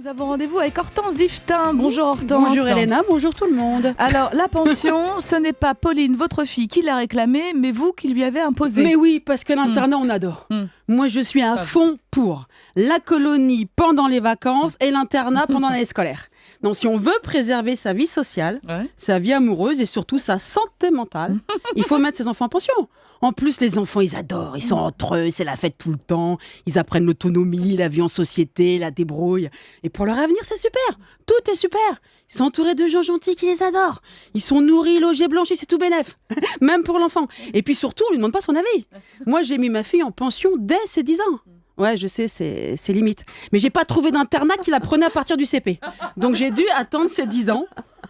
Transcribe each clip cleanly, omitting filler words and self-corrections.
Nous avons rendez-vous avec Hortense Diftin. Bonjour Hortense. Bonjour Elena, bonjour tout le monde. Alors la pension, ce n'est pas Pauline, votre fille, qui l'a réclamée, mais vous qui lui avez imposé. Mais oui, parce que l'internat, on adore. Moi, je suis à fond pour la colonie pendant les vacances et l'internat pendant l'année scolaire. Donc, si on veut préserver sa vie sociale, sa vie amoureuse et surtout sa santé mentale, il faut mettre ses enfants en pension. En plus, les enfants, ils adorent, ils sont entre eux, c'est la fête tout le temps, ils apprennent l'autonomie, la vie en société, la débrouille. Et pour leur avenir, c'est super, tout est super. Ils sont entourés de gens gentils qui les adorent. Ils sont nourris, logés, blanchis, c'est tout bénef, même pour l'enfant. Et puis surtout, on ne lui demande pas son avis. Moi, j'ai mis ma fille en pension dès ses 10 ans. Ouais, je sais, c'est limite. Mais j'ai pas trouvé d'internat qui la prenait à partir du CP. Donc j'ai dû attendre ses 10 ans,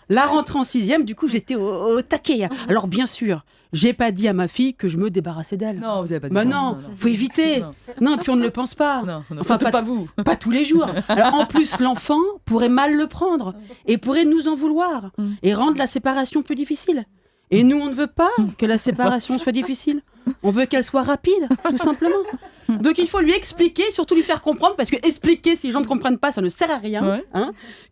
la rentrée en 6e, du coup j'étais au taquet. Alors bien sûr, j'ai pas dit à ma fille que je me débarrassais d'elle. Non, vous avez pas dit bah ça. non, faut éviter. Non, puis on ne le pense pas. Non, Enfin, surtout pas vous. Pas tous les jours. Alors en plus, l'enfant pourrait mal le prendre et pourrait nous en vouloir et rendre la séparation plus difficile. Et nous, on ne veut pas que la séparation soit difficile. On veut qu'elle soit rapide, tout simplement. Donc il faut lui expliquer, surtout lui faire comprendre, parce que expliquer, si les gens ne comprennent pas, ça ne sert à rien,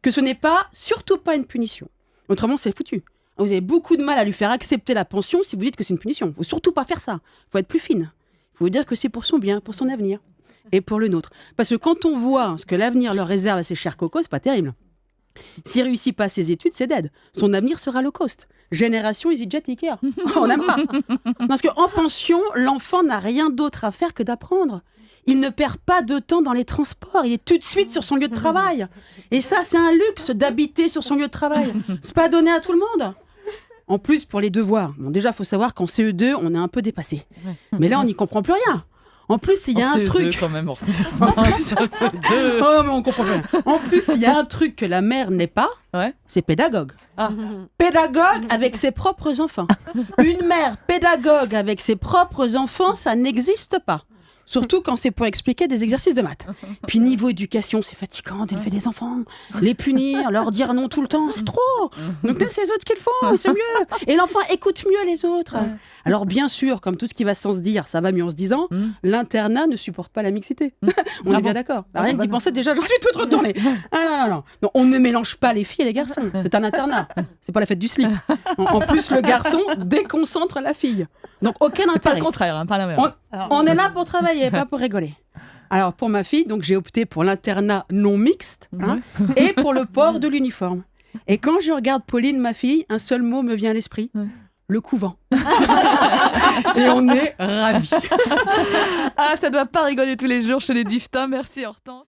que ce n'est pas, surtout pas une punition. Autrement, c'est foutu. Vous avez beaucoup de mal à lui faire accepter la pension si vous dites que c'est une punition. Il ne faut surtout pas faire ça. Il faut être plus fine. Il faut lui dire que c'est pour son bien, pour son avenir et pour le nôtre. Parce que quand on voit ce que l'avenir leur réserve à ces chers cocos, c'est pas terrible. S'il réussit pas ses études, c'est dead. Son avenir sera low cost. Génération EasyJet Ikea. On n'aime pas. Parce qu'en pension, l'enfant n'a rien d'autre à faire que d'apprendre. Il ne perd pas de temps dans les transports. Il est tout de suite sur son lieu de travail. Et ça, c'est un luxe d'habiter sur son lieu de travail. C'est pas donné à tout le monde. En plus, pour les devoirs, bon, déjà, il faut savoir qu'en CE2, on est un peu dépassé. Mais là, on n'y comprend plus rien. En plus, il y a un truc. Quand même, Oh, mais on comprend rien. En plus, il y a un truc que la mère n'est pas, c'est pédagogue. Pédagogue avec ses propres enfants. Une mère pédagogue avec ses propres enfants, ça n'existe pas. Surtout quand c'est pour expliquer des exercices de maths. Puis niveau éducation, c'est fatigant d'élever des enfants. Les punir, leur dire non tout le temps, c'est trop. Donc là, c'est les autres qui le font, c'est mieux. Et l'enfant écoute mieux les autres. Alors bien sûr, comme tout ce qui va sans se dire, ça va mieux en se disant, l'internat ne supporte pas la mixité. On est bien d'accord. Rien que d'y penser, déjà, j'en suis toute retournée. Ah non. Non, on ne mélange pas les filles et les garçons. C'est un internat. C'est pas la fête du slip. En plus, le garçon déconcentre la fille. Donc aucun intérêt. Pas le contraire, pas l'inverse. On est là pour travailler, pas pour rigoler. Alors pour ma fille, donc j'ai opté pour l'internat non mixte et pour le port de l'uniforme. Et quand je regarde Pauline, ma fille, un seul mot me vient à l'esprit. Le couvent. Et on est ravis. Ah, ça doit pas rigoler tous les jours chez les Diftins. Merci Hortense.